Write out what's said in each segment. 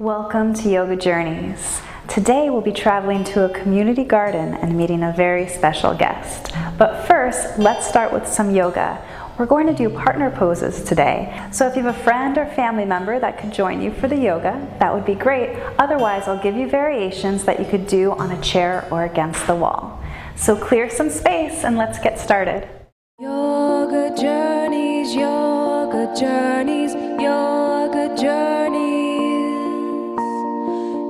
Welcome to Yoga Journeys. Today we'll be traveling to a community garden and meeting a very special guest. But first, let's start with some yoga. We're going to do partner poses today. So if you have a friend or family member that could join you for the yoga, that would be great. Otherwise, I'll give you variations that you could do on a chair or against the wall. So clear some space and let's get started. Yoga journeys, yoga journeys, yoga journeys.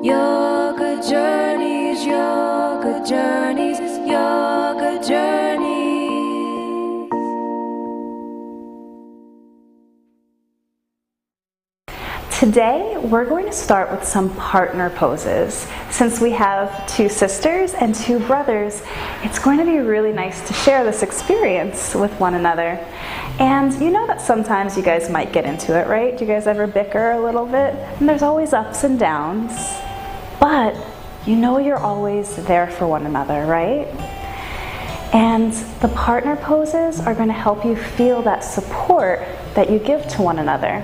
Yoga journeys, yoga journeys, yoga journeys. Today, we're going to start with some partner poses. Since we have two sisters and two brothers, it's going to be really nice to share this experience with one another. And you know that sometimes you guys might get into it, right? Do you guys ever bicker a little bit? And there's always ups and downs. But you know you're always there for one another, right? And the partner poses are going to help you feel that support that you give to one another,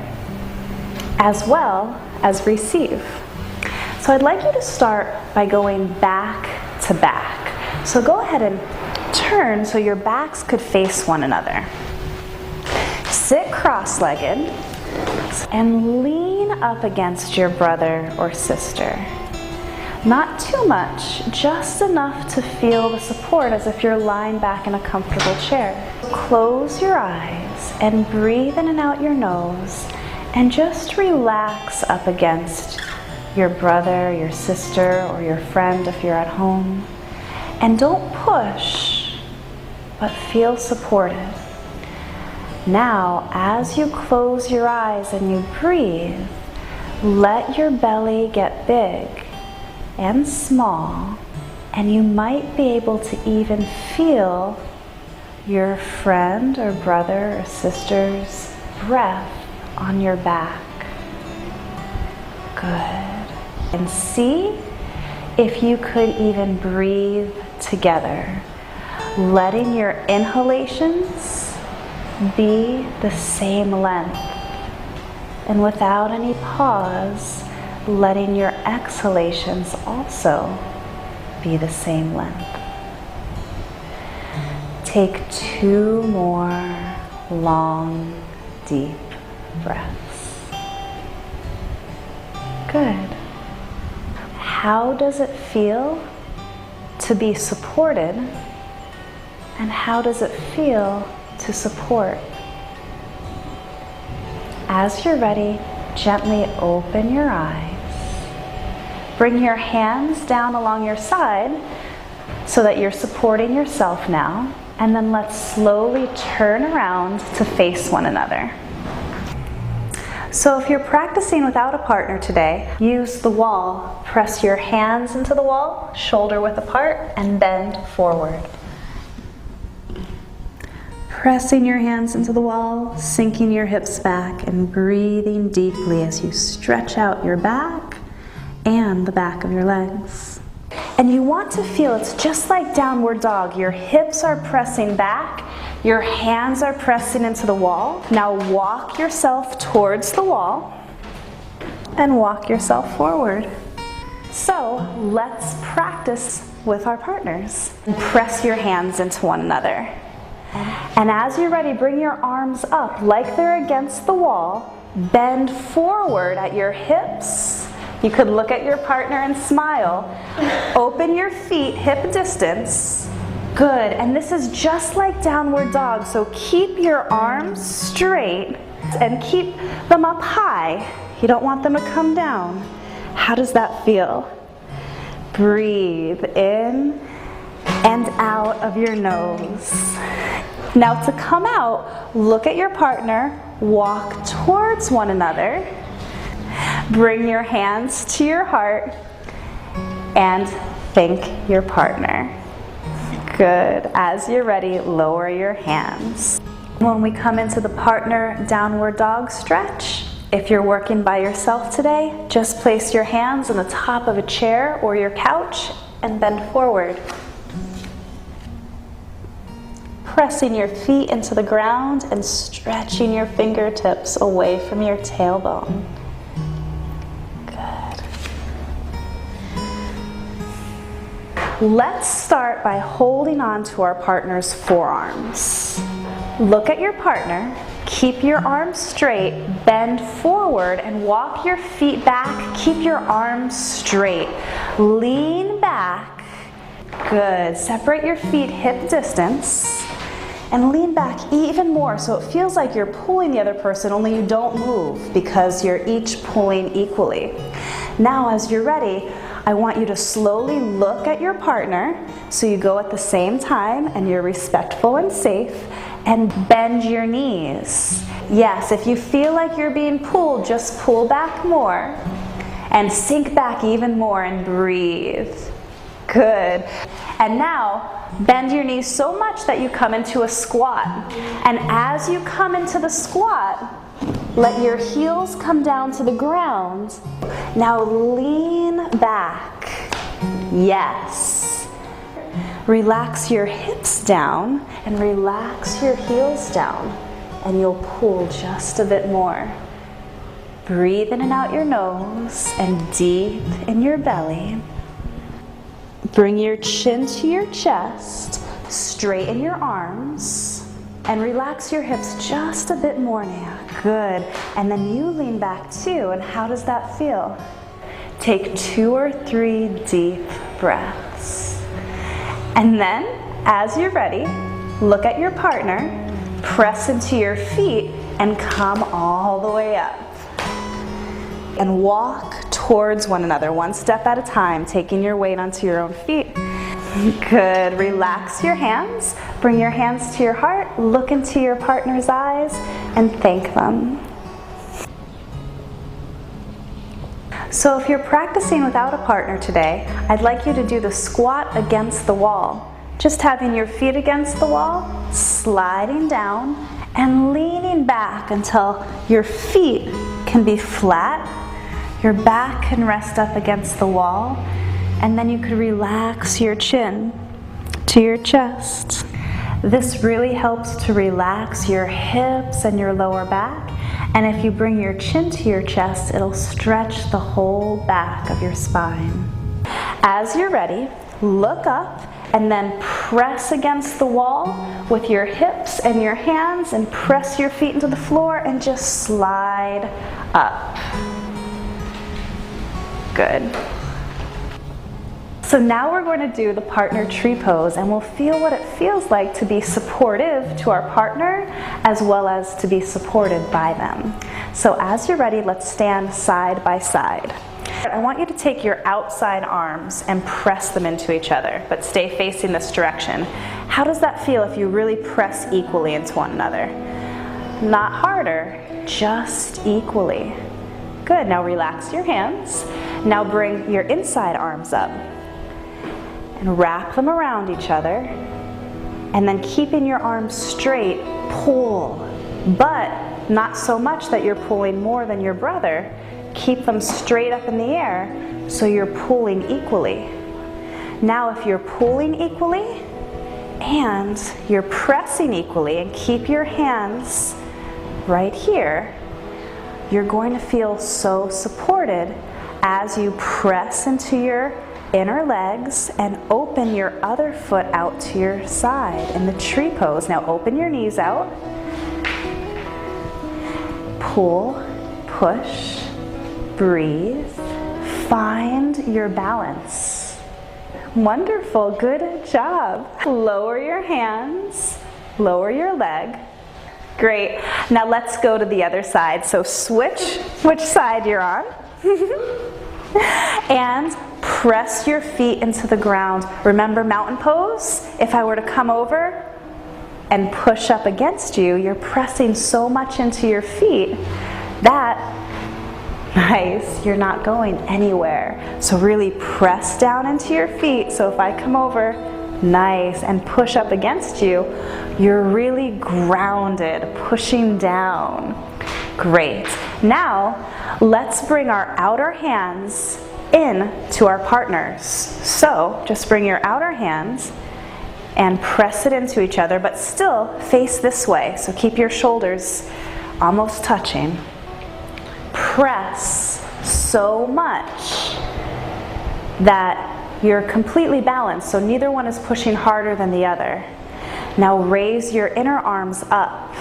as well as receive. So I'd like you to start by going back to back. So go ahead and turn so your backs could face one another. Sit cross-legged and lean up against your brother or sister. Not too much, just enough to feel the support as if you're lying back in a comfortable chair. Close your eyes and breathe in and out your nose and just relax up against your brother, your sister, or your friend if you're at home. And don't push, but feel supported. Now, as you close your eyes and you breathe, let your belly get big and small, and you might be able to even feel your friend or brother or sister's breath on your back. Good. And see if you could even breathe together, letting your inhalations be the same length, and without any pause, letting your exhalations also be the same length. Take 2 more long, deep breaths. Good. How does it feel to be supported, and how does it feel to support? As you're ready, gently open your eyes. Bring your hands down along your side so that you're supporting yourself now, and then let's slowly turn around to face one another. So if you're practicing without a partner today, use the wall. Press your hands into the wall, shoulder width apart, and bend forward. Pressing your hands into the wall, sinking your hips back, and breathing deeply as you stretch out your back and the back of your legs. And you want to feel it's just like downward dog. Your hips are pressing back, your hands are pressing into the wall. Now walk yourself towards the wall and walk yourself forward. So let's practice with our partners. Press your hands into one another. And as you're ready, bring your arms up like they're against the wall. Bend forward at your hips. You could look at your partner and smile. Open your feet hip distance. Good. And this is just like downward dog. So keep your arms straight and keep them up high. You don't want them to come down. How does that feel? Breathe in and out of your nose. Now to come out, look at your partner, walk towards one another, bring your hands to your heart, and thank your partner. Good. As you're ready, lower your hands. When we come into the partner downward dog stretch, if you're working by yourself today, just place your hands on the top of a chair or your couch and bend forward. Pressing your feet into the ground and stretching your fingertips away from your tailbone. Good. Let's start by holding on to our partner's forearms. Look at your partner, keep your arms straight, bend forward and walk your feet back. Keep your arms straight. Lean back. Good. Separate your feet hip distance and lean back even more so it feels like you're pulling the other person, only you don't move because you're each pulling equally. Now as you're ready, I want you to slowly look at your partner so you go at the same time and you're respectful and safe, and bend your knees. Yes, if you feel like you're being pulled, just pull back more and sink back even more and breathe. Good. And now bend your knees so much that you come into a squat. And as you come into the squat, let your heels come down to the ground. Now lean back. Yes. Relax your hips down and relax your heels down. And you'll pull just a bit more. Breathe in and out your nose and deep in your belly. Bring your chin to your chest. Straighten your arms. And relax your hips just a bit more now. Good. And then you lean back too. And how does that feel? Take 2 or 3 deep breaths. And then, as you're ready, look at your partner, press into your feet, and come all the way up. And walk towards one another, one step at a time, taking your weight onto your own feet. Good. Relax your hands. Bring your hands to your heart. Look into your partner's eyes and thank them. So if you're practicing without a partner today, I'd like you to do the squat against the wall. Just having your feet against the wall, sliding down and leaning back until your feet can be flat. Your back can rest up against the wall. And then you could relax your chin to your chest. This really helps to relax your hips and your lower back. And if you bring your chin to your chest, it'll stretch the whole back of your spine. As you're ready, look up and then press against the wall with your hips and your hands and press your feet into the floor and just slide up. Good. So now we're going to do the partner tree pose and we'll feel what it feels like to be supportive to our partner as well as to be supported by them. So as you're ready, let's stand side by side. I want you to take your outside arms and press them into each other, but stay facing this direction. How does that feel if you really press equally into one another? Not harder, just equally. Good, now relax your hands. Now bring your inside arms up and wrap them around each other, and then keeping your arms straight, pull, but not so much that you're pulling more than your brother. Keep them straight up in the air so you're pulling equally. Now if you're pulling equally and you're pressing equally, and keep your hands right here, you're going to feel so supported as you press into your inner legs and open your other foot out to your side in the tree pose. Now open your knees out. Pull, push, breathe. Find your balance. Wonderful, good job. Lower your hands, lower your leg. Great. Now let's go to the other side. So switch which side you're on. And press your feet into the ground. Remember mountain pose? If I were to come over and push up against you, you're pressing so much into your feet that, nice, you're not going anywhere. So really press down into your feet. So if I come over, nice, and push up against you, you're really grounded, pushing down. Great. Now, let's bring our outer hands in to our partners. So, just bring your outer hands and press it into each other, but still face this way. So keep your shoulders almost touching. Press so much that you're completely balanced, so neither one is pushing harder than the other. Now raise your inner arms up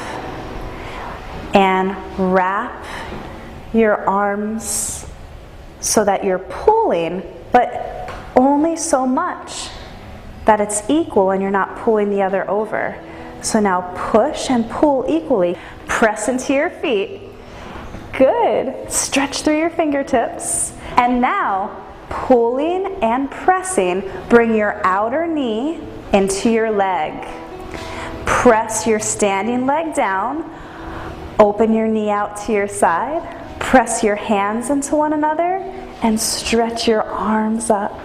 and wrap your arms so that you're pulling, but only so much that it's equal and you're not pulling the other over. So now push and pull equally. Press into your feet. Good. Stretch through your fingertips. And now, pulling and pressing, bring your outer knee into your leg. Press your standing leg down. Open your knee out to your side. Press your hands into one another and stretch your arms up.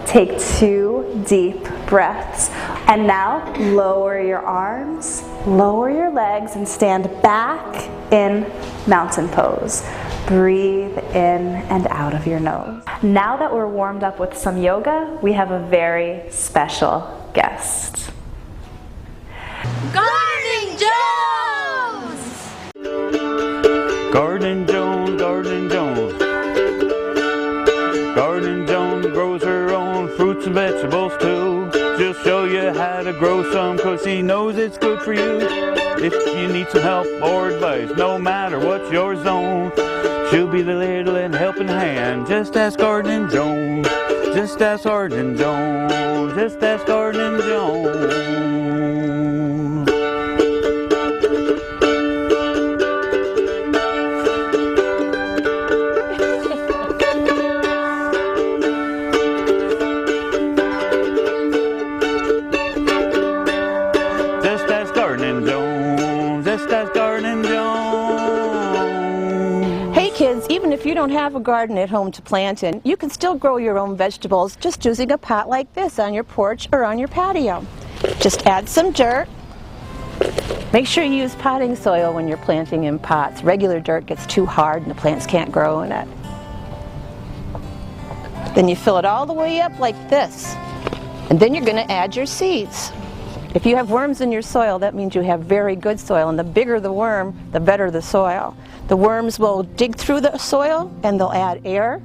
Take 2 deep breaths. And now, lower your arms, lower your legs, and stand back in mountain pose. Breathe in and out of your nose. Now that we're warmed up with some yoga, we have a very special guest. Gardening Jones! Gardening Jones, Gardening Jones. Gardening Jones grows her own fruits and vegetables too. She'll show you how to grow some, cause she knows it's good for you. If you need some help or advice, no matter what's your zone, she'll be the little and helping hand. Just ask Gardening Jones. Just ask Gardening Jones. Just ask Gardening Jones. Just ask Gardening Jones. Just ask Gardening Jones. Hey kids, even if you don't have a garden at home to plant in, you can still grow your own vegetables just using a pot like this on your porch or on your patio. Just add some dirt. Make sure you use potting soil when you're planting in pots. Regular dirt gets too hard and the plants can't grow in it. Then you fill it all the way up like this. And then you're going to add your seeds. If you have worms in your soil, that means you have very good soil, and the bigger the worm, the better the soil. The worms will dig through the soil and they'll add air,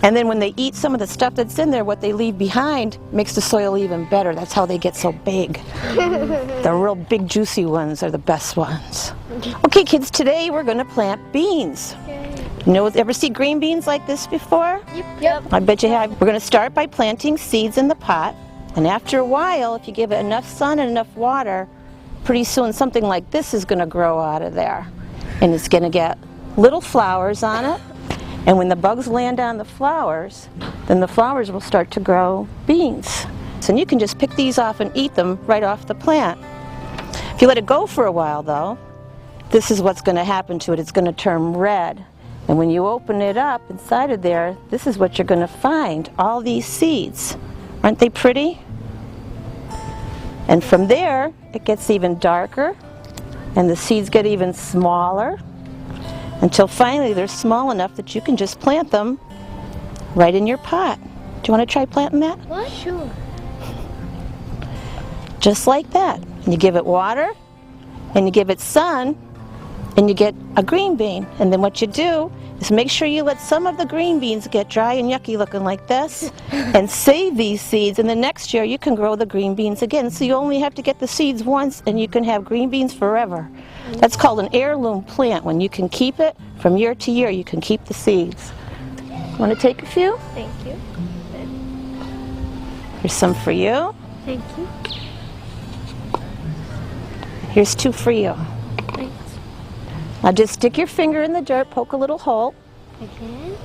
and then when they eat some of the stuff that's in there, what they leave behind makes the soil even better. That's how they get so big. The real big juicy ones are the best ones. Okay kids, today we're going to plant beans. You know, ever see green beans like this before? Yep. I bet you have. We're going to start by planting seeds in the pot. And after a while, if you give it enough sun and enough water, pretty soon something like this is going to grow out of there. And it's going to get little flowers on it. And when the bugs land on the flowers, then the flowers will start to grow beans. And you can just pick these off and eat them right off the plant. If you let it go for a while though, this is what's going to happen to it. It's going to turn red. And when you open it up inside of there, this is what you're going to find, all these seeds. Aren't they pretty? And from there, it gets even darker, and the seeds get even smaller, until finally they're small enough that you can just plant them right in your pot. Do you want to try planting that? What? Sure. Just like that. And you give it water, and you give it sun, and you get a green bean. And then what you do is make sure you let some of the green beans get dry and yucky looking like this, and save these seeds, and the next year you can grow the green beans again. So you only have to get the seeds once and you can have green beans forever. That's called an heirloom plant. When you can keep it from year to year, you can keep the seeds. Want to take a few? Thank you. Here's some for you. Thank you. Here's 2 for you. Thanks. Now just stick your finger in the dirt, poke a little hole, Okay.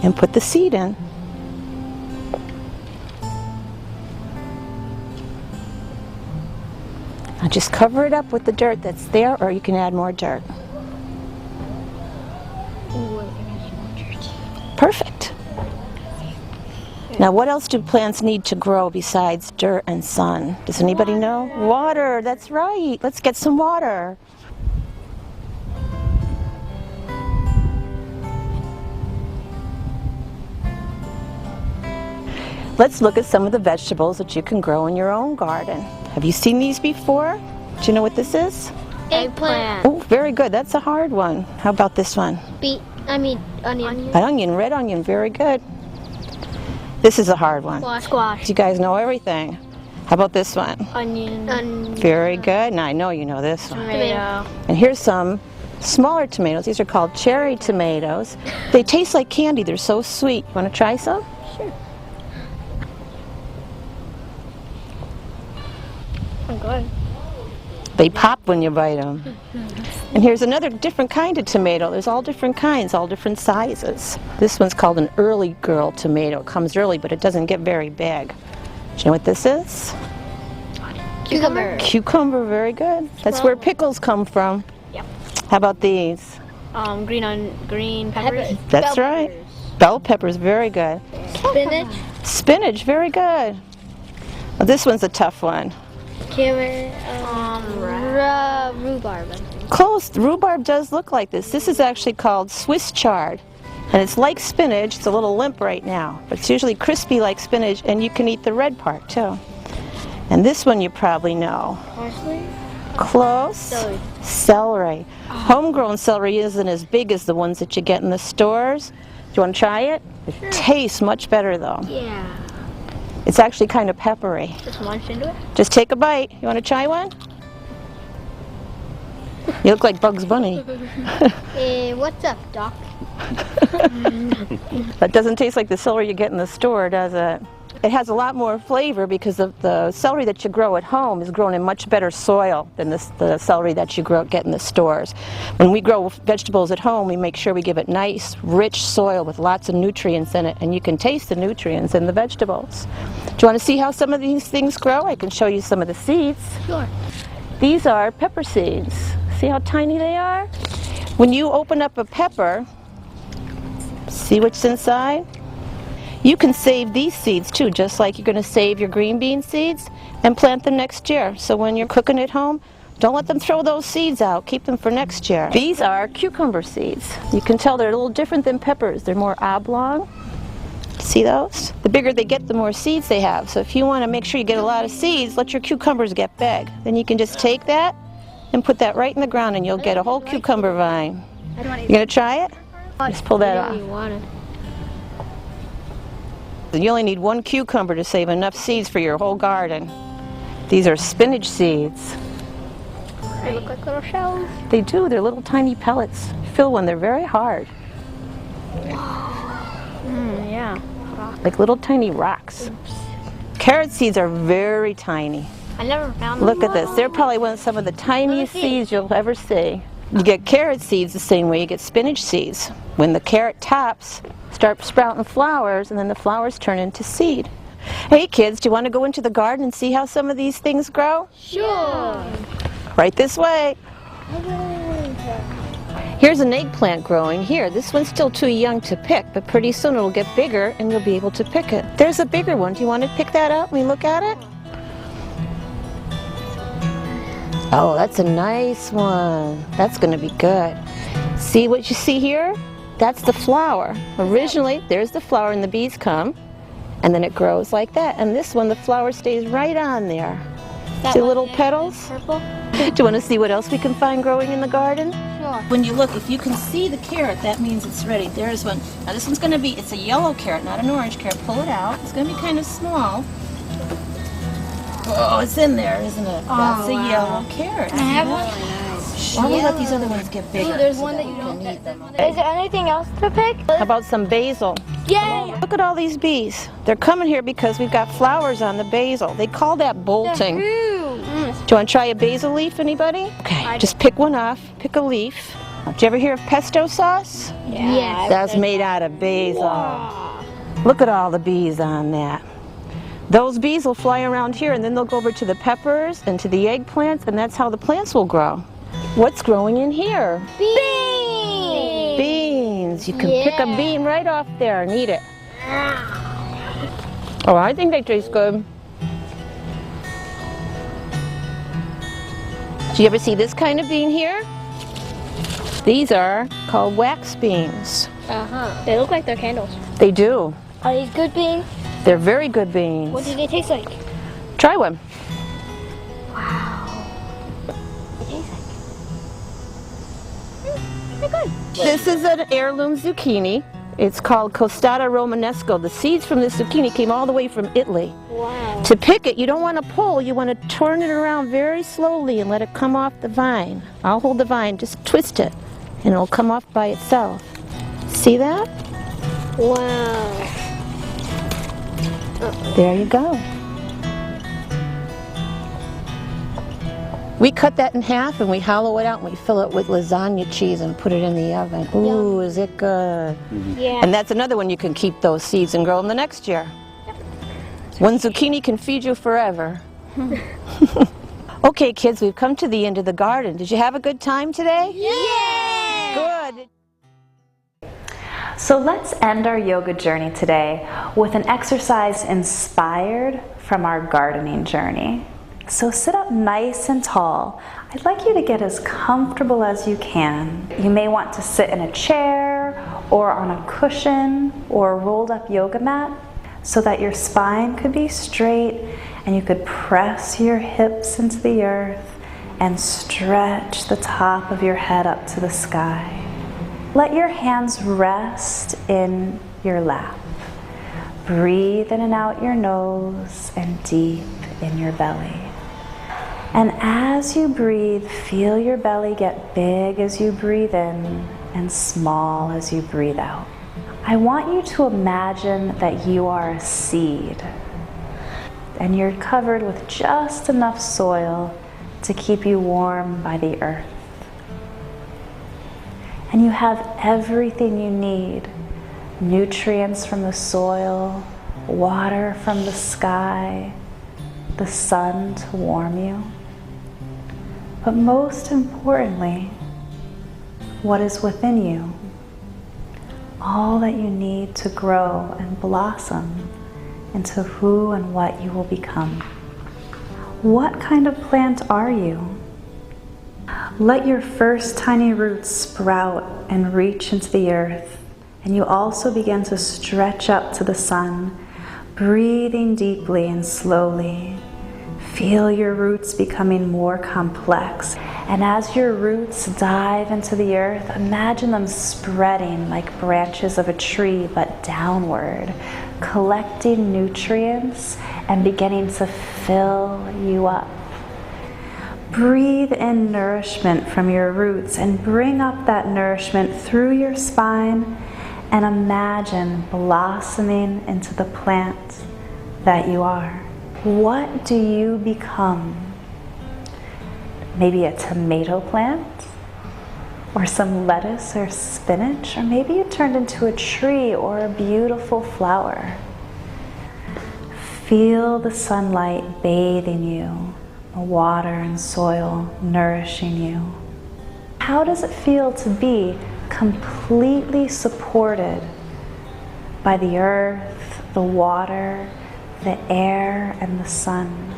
and put the seed in. Now just cover it up with the dirt that's there, or you can add more dirt. Perfect. Now what else do plants need to grow besides dirt and sun? Does anybody know? Water, that's right. Let's get some water. Let's look at some of the vegetables that you can grow in your own garden. Have you seen these before? Do you know what this is? Eggplant. Oh, very good. That's a hard one. How about this one? Onion. Onion, red onion, very good. This is a hard one. Squash. You guys know everything. How about this one? Onion. Very good. Now I know you know this one. Tomato. And here's some smaller tomatoes. These are called cherry tomatoes. They taste like candy. They're so sweet. Want to try some? Sure. Oh, good. They pop when you bite them. And here's another different kind of tomato. There's all different kinds, all different sizes. This one's called an early girl tomato. It comes early, but it doesn't get very big. Do you know what this is? Cucumber. Cucumber, very good. That's where pickles come from. Yep. How about these? Green peppers. That's right. Bell peppers, very good. Spinach. Spinach, very good. Well, this one's a tough one. Carrot. Rhubarb. Close. Rhubarb does look like this. This is actually called Swiss chard. And it's like spinach. It's a little limp right now, but it's usually crispy like spinach, and you can eat the red part too. And this one you probably know. Parsley. Close. Celery. Celery. Homegrown celery isn't as big as the ones that you get in the stores. Do you want to try it? It tastes much better though. Yeah. It's actually kind of peppery. Just munch into it. Just take a bite. You want to try one? You look like Bugs Bunny. Hey, what's up, Doc? That doesn't taste like the celery you get in the store, does it? It has a lot more flavor because of the celery that you grow at home is grown in much better soil than the celery that you get in the stores. When we grow vegetables at home, we make sure we give it nice, rich soil with lots of nutrients in it, and you can taste the nutrients in the vegetables. Do you want to see how some of these things grow? I can show you some of the seeds. Sure. These are pepper seeds. See how tiny they are? When you open up a pepper, see what's inside? You can save these seeds too, just like you're going to save your green bean seeds and plant them next year. So when you're cooking at home, don't let them throw those seeds out. Keep them for next year. These are cucumber seeds. You can tell they're a little different than peppers. They're more oblong. See those? The bigger they get, the more seeds they have. So if you want to make sure you get a lot of seeds, let your cucumbers get big. Then you can just take that and put that right in the ground and you'll get a whole cucumber vine. You going to try it? Just pull that off. You only need one cucumber to save enough seeds for your whole garden. These are spinach seeds. They look like little shells. They do. They're little tiny pellets. Fill one. They're very hard. Yeah. Like little tiny rocks. Carrot seeds are very tiny. I never found them. Look at this. They're probably some of the tiniest seeds you'll ever see. You get carrot seeds the same way you get spinach seeds. When the carrot tops start sprouting flowers, and then the flowers turn into seed. Hey kids, do you want to go into the garden and see how some of these things grow? Sure. Right this way. Here's an eggplant growing here. This one's still too young to pick, but pretty soon it'll get bigger and you'll be able to pick it. There's a bigger one. Do you want to pick that up? Let me look at it. Oh, that's a nice one. That's going to be good. See what you see here? That's the flower. Originally, there's the flower and the bees come, and then it grows like that. And this one, the flower stays right on there. See the little petals? Purple? Do you want to see what else we can find growing in the garden? Sure. When you look, if you can see the carrot, that means it's ready. There's one. Now this one's going to be, it's a yellow carrot, not an orange carrot. Pull it out. It's going to be kind of small. Oh, it's in there, isn't it? That's a yellow carrot. I have one. Why don't we let these other ones get bigger? There's one that you don't need them. Is there anything else to pick? How about some basil? Yay! Look at all these bees. They're coming here because we've got flowers on the basil. They call that bolting. Do you want to try a basil leaf, anybody? Okay, just pick one off. Pick a leaf. Did you ever hear of pesto sauce? Yes. That's made out of basil. Look at all the bees on that. Those bees will fly around here and then they'll go over to the peppers and to the eggplants, and that's how the plants will grow. What's growing in here? Beans! Beans. You can pick a bean right off there and eat it. Oh, I think they taste good. Do you ever see this kind of bean here? These are called wax beans. They look like they're candles. They do. Are these good beans? They're very good beans. What do they taste like? Try one. Wow. They taste like... they're good. This is an heirloom zucchini. It's called Costata Romanesco. The seeds from this zucchini came all the way from Italy. Wow. To pick it, you don't want to pull, you want to turn it around very slowly and let it come off the vine. I'll hold the vine, just twist it, and it'll come off by itself. See that? Wow. There you go. We cut that in half and we hollow it out and we fill it with lasagna cheese and put it in the oven. Ooh, is it good? Yeah. And that's another one you can keep those seeds and grow them the next year. One zucchini can feed you forever. Okay, kids, we've come to the end of the garden. Did you have a good time today? Yeah. Good. So let's end our yoga journey today with an exercise inspired from our gardening journey. So sit up nice and tall. I'd like you to get as comfortable as you can. You may want to sit in a chair or on a cushion or a rolled up yoga mat so that your spine could be straight and you could press your hips into the earth and stretch the top of your head up to the sky. Let your hands rest in your lap. Breathe in and out your nose and deep in your belly. And as you breathe, feel your belly get big as you breathe in and small as you breathe out. I want you to imagine that you are a seed and you're covered with just enough soil to keep you warm by the earth. And you have everything you need: nutrients from the soil, water from the sky, the sun to warm you. But most importantly, what is within you? All that you need to grow and blossom into who and what you will become. What kind of plant are you? Let your first tiny roots sprout and reach into the earth, and you also begin to stretch up to the sun, breathing deeply and slowly. Feel your roots becoming more complex. And as your roots dive into the earth, imagine them spreading like branches of a tree, but downward, collecting nutrients and beginning to fill you up. Breathe in nourishment from your roots and bring up that nourishment through your spine and imagine blossoming into the plant that you are. What do you become? Maybe a tomato plant, or some lettuce or spinach, or maybe you turned into a tree or a beautiful flower. Feel the sunlight bathing you, the water and soil nourishing you. How does it feel to be completely supported by the earth, the water, the air, and the sun?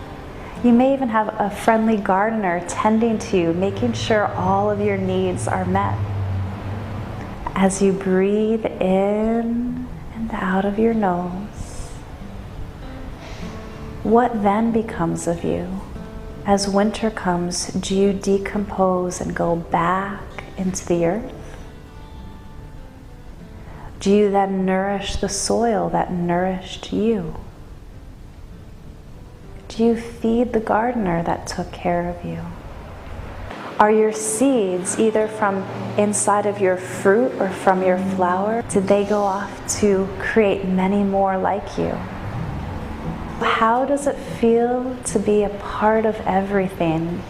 You may even have a friendly gardener tending to you, making sure all of your needs are met. As you breathe in and out of your nose, what then becomes of you? As winter comes, do you decompose and go back into the earth? Do you then nourish the soil that nourished you? Do you feed the gardener that took care of you? Are your seeds either from inside of your fruit or from your flower? Did they go off to create many more like you? How does it feel to be a part of everything?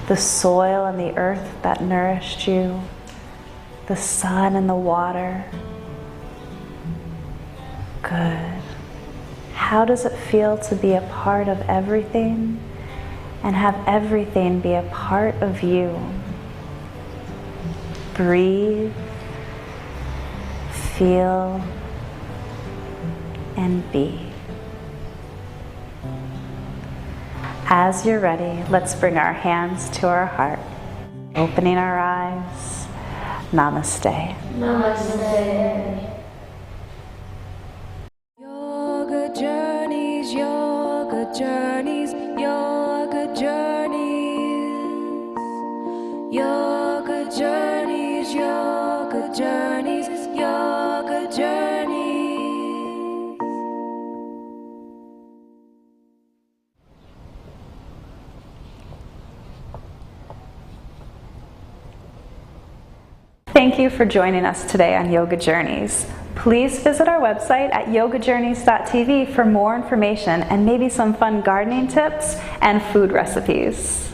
The soil and the earth that nourished you, the sun and the water. Good. How does it feel to be a part of everything and have everything be a part of you? Breathe, feel, and be. As you're ready, let's bring our hands to our heart, opening our eyes. Namaste. Namaste. Yoga journeys, yoga journeys, yoga journeys, yoga journeys, yoga Yoga Journeys, Yoga Journeys. Thank you for joining us today on Yoga Journeys. Please visit our website at yogajourneys.tv for more information and maybe some fun gardening tips and food recipes.